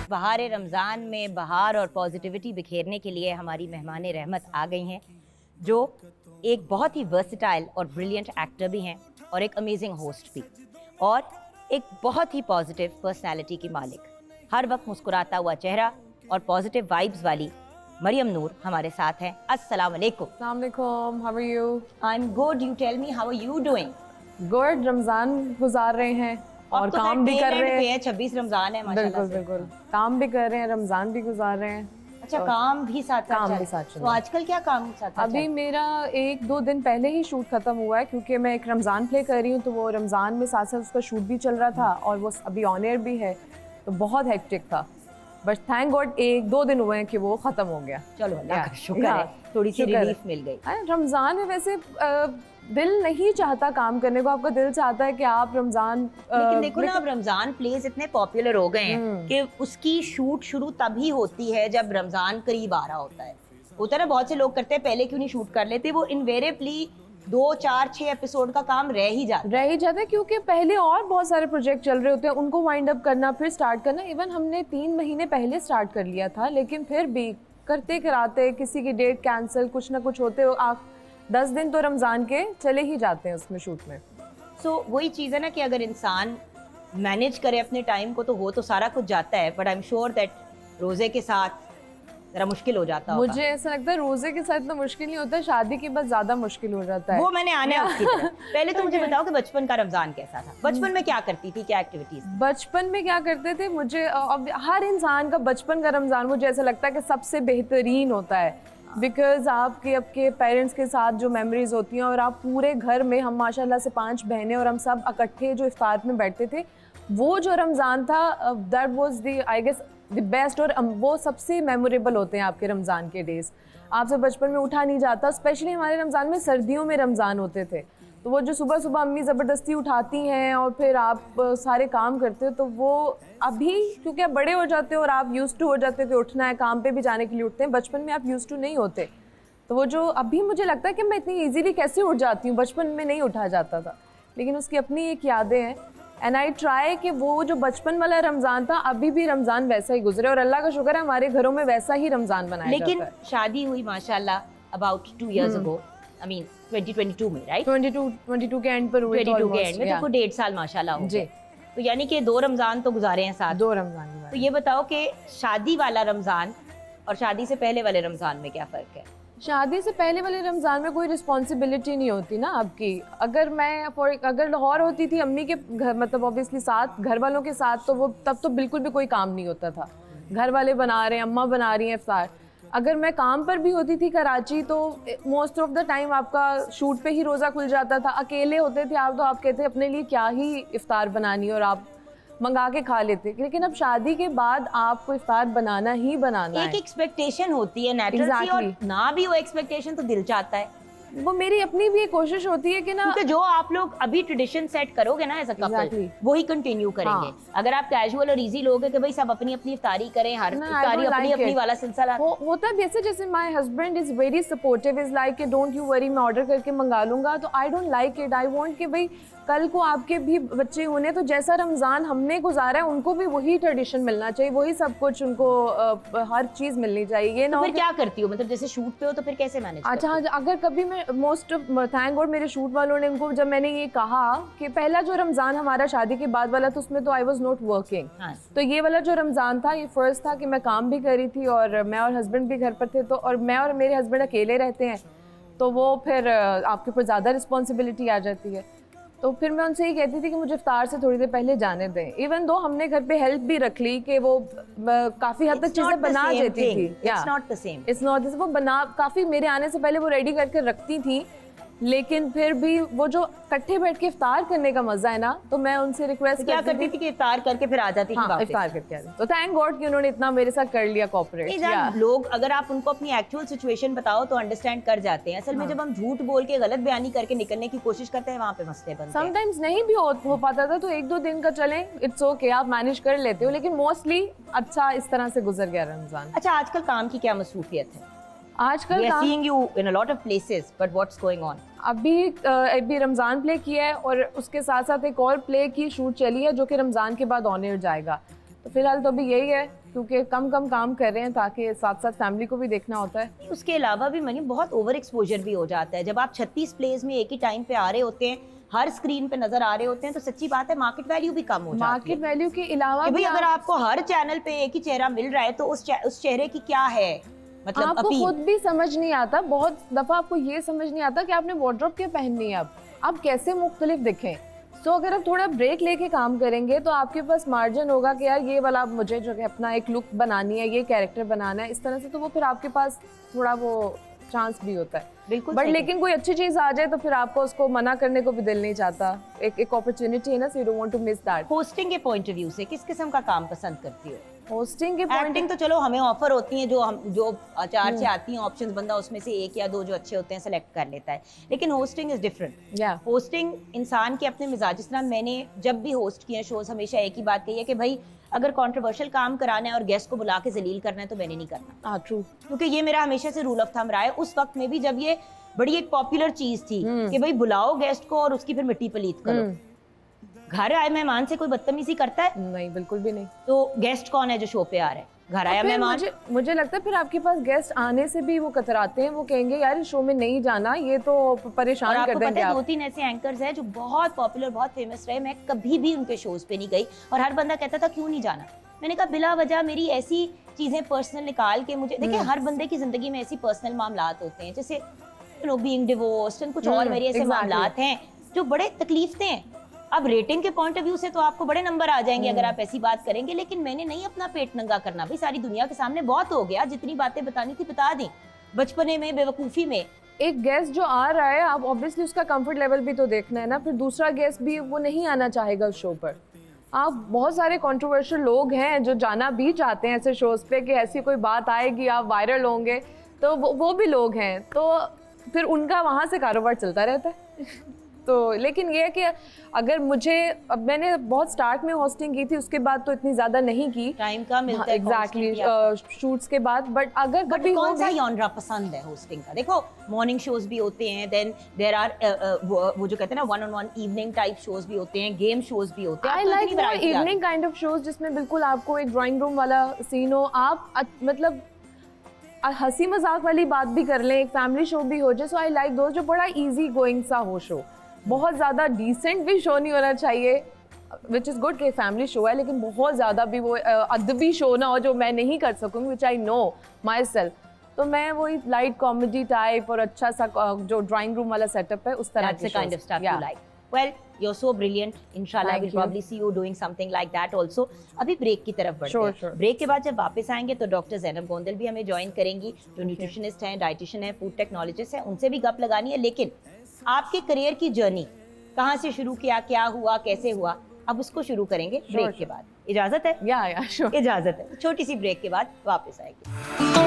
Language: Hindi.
बहार रमज़ान में बहार और पॉजिटिविटी बिखेरने के लिए हमारी मेहमान रहमत आ गई हैं, जो एक बहुत ही वर्सटाइल और ब्रिलियंट एक्टर भी हैं और एक अमेजिंग होस्ट भी, और एक बहुत ही पॉजिटिव पर्सनालिटी की मालिक, हर वक्त मुस्कुराता हुआ चेहरा और पॉजिटिव वाइब्स वाली मरियम नूर हमारे साथ हैं। अस्सलाम वालेकुम। अस्सलाम वालेकुम, how are you? I am good, you tell me, how are you doing? Good. Ramzan गुजार रहे हैं और तो काम भी कर रहे हैं। 26 रमज़ान है माशाल्लाह बिल्कुल बिल्कुल, काम भी कर रहे हैं, रमज़ान भी गुजार रहे हैं। अच्छा, काम भी साथ काम चल भी रहा साथ है। चल तो रहा है। आजकल क्या काम साथ अभी मेरा 1-2 दिन पहले ही शूट खत्म हुआ है, क्योंकि मैं एक रमज़ान प्ले कर रही हूँ, तो वो रमज़ान में साथ साथ उसका शूट भी चल रहा था और वो अभी ऑन एयर भी है, तो बहुत हेक्टिक था। बट थैंक गॉड 1-2 दिन हुए हैं कि वो ख़त्म हो गया। चलो अल्लाह का शुक्र है, थोड़ी सी रिलीफ मिल गई। रमज़ान में वैसे दिल नहीं चाहता काम करने को, आपका दिल चाहता है कि आप रमज़ान लेकिन देखो ना, अब रमज़ान प्लेस इतने पॉपुलर हो गए हैं कि उसकी शूट शुरू तभी होती है जब रमज़ान करीब आ रहा होता है। होता है ना, बहुत से लोग करते हैं पहले क्यों नहीं शूट कर लेते, वो इनवेरिएबली 2, 4, 6 एपिसोड का काम रह ही जाता है, क्योंकि पहले और बहुत सारे प्रोजेक्ट चल रहे होते हैं, उनको वाइंड अप करना, फिर स्टार्ट करना। इवन हमने 3 महीने पहले स्टार्ट कर लिया था, लेकिन फिर भी करते कराते किसी की डेट कैंसिल, कुछ ना कुछ होते, आप 10 दिन तो रमज़ान के चले ही जाते हैं उसमें शूट में। सो वही चीज़ है ना कि अगर इंसान मैनेज करे अपने टाइम को तो हो तो सारा कुछ जाता है, but I am sure that रोज़े के साथ जरा मुश्किल हो जाता होगा। मुझे ऐसा लगता है रोज़े के साथ इतना मुश्किल नहीं होता, शादी के बाद ज़्यादा मुश्किल हो जाता है। वो मैंने आने उसकी तरफ। पहले तो मुझे बताओ कि बचपन का रमज़ान कैसा था? बचपन में क्या करती थी, क्या एक्टिविटीज? बचपन में क्या करते थे, मुझे अब हर इंसान का बचपन का रमज़ान मुझे ऐसा लगता है कि सबसे बेहतरीन होता है, बिकॉज आपके पेरेंट्स के साथ जो मेमोरीज होती हैं, और आप पूरे घर में, हम माशाल्लाह से 5 बहनें और हम सब इकट्ठे जो इफ्तार में बैठते थे, वो जो रमज़ान था that was the I guess the best, और वो सबसे मेमोरेबल होते हैं आपके रमज़ान के डेज़। आपसे बचपन में उठा नहीं जाता, स्पेशली हमारे रमज़ान में सर्दियों में रमज़ान होते थे, तो वो जो सुबह सुबह अम्मी ज़बरदस्ती उठाती हैं और फिर आप सारे काम करते हो, तो वो अभी क्योंकि आप बड़े हो जाते हो और आप यूज्ड टू हो जाते हो कि उठना है, काम पे भी जाने के लिए उठते हैं, बचपन में आप यूज्ड टू नहीं होते, तो वो जो अभी मुझे लगता है कि मैं इतनी ईजीली कैसे उठ जाती हूँ, बचपन में नहीं उठा जाता था, लेकिन उसकी अपनी एक यादें हैं। एंड आई ट्राई कि वो जो बचपन वाला रमज़ान था, अभी भी रमज़ान वैसा ही गुजरे, और अल्लाह का शुक्र है हमारे घरों में वैसा ही रमज़ान बनाया जाता है। लेकिन शादी हुई माशाल्लाह about 2 years ago, I mean 2022 में, राइट? 22 के एंड पर हुए, 22 के एंड में, तो 1.5 साल माशाल्लाह हो गए। तो यानी कि 2 रमज़ान तो गुजारे हैं साथ। 2 रमज़ान। तो ये बताओ कि शादी वाला रमज़ान और शादी से पहले वाले रमज़ान में क्या फ़र्क है? शादी से पहले वाले रमज़ान में कोई रिस्पॉन्सिबिलिटी नहीं होती ना आपकी। अगर लाहौर होती थी अम्मी के घर, मतलब ऑब्वियसली साथ घर वालों के साथ, तो वो तब तो बिल्कुल भी कोई काम नहीं होता था, घर वाले बना रहे हैं, अम्मा बना रही हैं इफ्तार। अगर मैं काम पर भी होती थी कराची, तो मोस्ट ऑफ द टाइम आपका शूट पे ही रोज़ा खुल जाता था, अकेले होते थे आप, तो आप कहते अपने लिए क्या ही इफ्तार बनानी, और आप मंगा के खा लेते। लेकिन अब शादी के बाद आपको इफ्तार बनाना ही बनाना है। एक एक्सपेक्टेशन होती है नेचुरल सी, और ना भी वो एक्सपेक्टेशन तो दिल चाहता है। वो मेरी अपनी भी एक कोशिश होती है कि ना, क्योंकि जो आप लोग अभी ट्रेडिशन सेट करोगे ना एज अ कपल, वही कंटिन्यू करेंगे। अगर आप कैजुअल और इजी लोग हैं कि भाई सब अपनी अपनी इफ्तारी करें, हर इफ्तारी अपनी अपनी वाला सिलसिला होता है। जैसे my husband is very supportive, is like don't you worry, मैं ऑर्डर करके मंगा लूंगा, तो I don't like it. I want कि भाई कल को आपके भी बच्चे होने, तो जैसा रमज़ान हमने गुजारा है उनको भी वही ट्रेडिशन मिलना चाहिए, वही सब कुछ उनको हर चीज़ मिलनी चाहिए ना। तो फिर क्या करती हो, मतलब जैसे शूट पे हो तो फिर कैसे मैनेज? अच्छा, अगर कभी मैं थैंक गॉड मेरे शूट वालों ने उनको, जब मैंने ये कहा कि पहला जो रमज़ान हमारा शादी के बाद वाला, तो उसमें तो आई वॉज नॉट वर्किंग, तो ये वाला जो रमज़ान था, ये फर्स्ट था कि मैं काम भी कर रही थी और मैं और हस्बैंड भी घर पर थे, तो और मैं और मेरे हस्बैंड अकेले रहते हैं, तो वो फिर आपके ऊपर ज़्यादा रिस्पॉन्सिबिलिटी आ जाती है। तो फिर मैं उनसे ये कहती थी कि मुझे इफ्तार से थोड़ी देर पहले जाने दें। इवन दो हमने घर पे हेल्प भी रख ली कि वो काफ़ी हद तक चीज़ें बना देती थी। It's not the same. It's not the same. वो बना काफ़ी मेरे आने से पहले वो रेडी करके रखती थी, लेकिन फिर भी वो जो इकट्ठे बैठ के इफ्तार करने का मजा है ना, तो मैं उनसे रिक्वेस्ट क्या करती थी कि इफ्तार करके फिर आ जाती थी वापस? इफ्तार करके आ जाती। तो थैंक गॉड कि उन्होंने इतना मेरे साथ कर लिया कोऑपरेट। लोग अगर आप उनको अपनी एक्चुअल सिचुएशन बताओ तो अंडरस्टैंड कर जाते हैं। असल में जब हम झूठ बोल के गलत बयानी करके निकलने की कोशिश करते हैं, वहाँ पे मसले बनते हैं। समटाइम्स नहीं भी हो पाता था, तो 1-2 दिन का चले, इट्स ओके, आप मैनेज कर लेते हो, लेकिन मोस्टली अच्छा इस तरह से गुजर गया रमजान। अच्छा, आजकल काम की क्या मसरूफियत है? आजकल We are seeing you in a lot of places, but what's going on? अभी रमज़ान प्ले किया है और उसके साथ साथ एक और प्ले की शूट चली है जो कि रमज़ान के बाद ऑन एयर जाएगा। फिलहाल तो अभी यही है, क्योंकि कम काम कर रहे हैं ताकि साथ साथ फैमिली को भी देखना होता है। उसके अलावा भी मनी बहुत ओवर एक्सपोजर भी हो जाता है। जब आप 36 प्लेस में एक ही टाइम पे आ रहे होते हैं, हर स्क्रीन पे नजर आ रहे होते हैं, तो सच्ची बात है मार्केट वैल्यू भी कम हो जाती है। मार्केट वैल्यू के अलावा कि भाई भी अगर आपको हर चैनल पे एक ही चेहरा मिल रहा है तो उस चेहरे की क्या है मतलब आपको अपील। खुद भी समझ नहीं आता, बहुत दफा आपको ये समझ नहीं आता कि आपने वार्डरोब क्या पहननी है, अब आप कैसे मुख्तलिफ दिखें। सो अगर आप थोड़ा ब्रेक लेके काम करेंगे तो आपके पास मार्जिन होगा कि यार ये वाला मुझे जो है अपना एक लुक बनानी है, ये कैरेक्टर बनाना है, इस तरह से, तो वो फिर आपके पास थोड़ा वो चांस भी होता है। बिल्कुल बट सही लेकिन कोई अच्छी चीज आ जाए तो फिर आपको उसको मना करने को भी दिल नहीं चाहता। एक अपॉर्चुनिटी है ना, so you don't want to miss that. Hosting के पॉइंट ऑफ व्यू से किस किस्म का काम पसंद करती हो? होस्टिंग के पॉइंट, एक्टिंग तो चलो हमें ऑफर होती है, जो चार से आती हैं ऑप्शंस, बंदा उसमें से एक या दो जो अच्छे होते हैं सेलेक्ट कर लेता है। लेकिन होस्टिंग इज डिफरेंट। या होस्टिंग इंसान के अपने मिजाज, जिस तरह मैंने जब भी होस्ट किए शोज हमेशा एक ही बात कही है कि भाई अगर कंट्रोवर्शियल काम कराना है और गेस्ट को बुला के जलील करना है तो मैंने नहीं करना, हाँ ट्रू, क्योंकि ये मेरा हमेशा से रूल ऑफ थंब रहा है। उस वक्त में भी जब ये बड़ी एक पॉपुलर चीज थी कि भाई बुलाओ गेस्ट को और उसकी फिर मिट्टी पलीत करो। घर आए मेहमान से कोई बदतमीजी करता है? नहीं बिल्कुल भी नहीं। तो गेस्ट कौन है जो शो पे आ रहा है? घर आया फिर मेहमान। मुझे लगता है फिर आपके पास गेस्ट आने से भी वो कतराते हैं, वो कहेंगे यार इस शो में नहीं जाना, ये तो और परेशान कर आपको देंगे पता है आप। 2-3 ऐसे एंकर्स हैं जो बहुत पॉपुलर, बहुत फेमस रहे, मैं कभी भी उनके शोज पे नहीं गई और हर बंदा कहता था क्यों नहीं जाना। मैंने कहा बिला वजह मेरी ऐसी चीजें पर्सनल निकाल के मुझे, देखिए हर बंदे की जिंदगी में ऐसी पर्सनल मामलात होते हैं, जैसे बीइंग डिवोर्स्ड एंड कुछ और मेरे ऐसे मामलात हैं जो बड़े तकलीफ हैं। अब रेटिंग के पॉइंट ऑफ व्यू से तो आपको बड़े नंबर आ जाएंगे अगर आप ऐसी बात करेंगे, लेकिन मैंने नहीं अपना पेट नंगा करना। भाई सारी दुनिया के सामने बहुत हो गया, जितनी बातें बतानी थी बता दी, बचपने में बेवकूफी में। एक गेस्ट जो आ रहा है, आप ऑब्वियसली उसका कंफर्ट लेवल भी तो देखना है ना। फिर दूसरा गेस्ट भी वो नहीं आना चाहेगा उस शो पर। आप बहुत सारे कंट्रोवर्शियल लोग हैं जो जाना भी चाहते हैं ऐसे शोज पे कि ऐसी कोई बात आएगी आप वायरल होंगे, तो वो भी लोग हैं, तो फिर उनका वहाँ से कारोबार चलता रहता है। तो लेकिन ये है कि अगर मुझे, अब मैंने बहुत स्टार्ट में होस्टिंग की थी, उसके बाद तो इतनी ज्यादा नहीं की, टाइम का मिलता है एग्जैक्टली शूट्स के बाद। बट अगर कभी कौन सा जॉनरा पसंद है होस्टिंग का? देखो मॉर्निंग शोज भी होते हैं, देन देयर आर वो जो कहते हैं ना one on one evening type shows भी होते हैं, गेम शोज भी होते हैं। I like more evening kind of shows जिसमें बिल्कुल आपको एक ड्राइंग रूम वाला सीन हो, आप मतलब हंसी मजाक वाली बात भी कर लें, एक फैमिली शो भी हो जाए। सो आई लाइक दोस्त जो बड़ा इजी गोइंग सा हो शो, बहुत ज़्यादा डिसेंट भी शो नहीं होना चाहिए, विच इज़ गुड कि फैमिली शो है, लेकिन बहुत ज़्यादा भी वो अदबी शो ना हो जो मैं नहीं कर सकूँगी, विच आई नो माई सेल्फ। तो मैं वही लाइट कॉमेडी टाइप और अच्छा सा जो ड्राइंग रूम वाला सेटअप है उस तरह That's the kind of stuff you like. Well, you're so brilliant. Inshallah, Thank we'll you. probably see you doing something like that also. अभी ब्रेक की तरफ बढ़ते हैं। Sure. ब्रेक के बाद जब वापस आएंगे तो डॉक्टर ज़ैनब गोंदल भी हमें ज्वाइन करेंगी, जो न्यूट्रिशनिस्ट हैं, डाइटिशियन हैं, फूड टेक्नोलॉजिस्ट हैं, उनसे भी गप लगानी है। लेकिन आपके करियर की जर्नी कहाँ से शुरू किया, क्या हुआ, कैसे हुआ, अब उसको शुरू करेंगे ब्रेक के बाद। इजाजत है? या sure. इजाजत है। छोटी सी ब्रेक के बाद वापस आएंगे।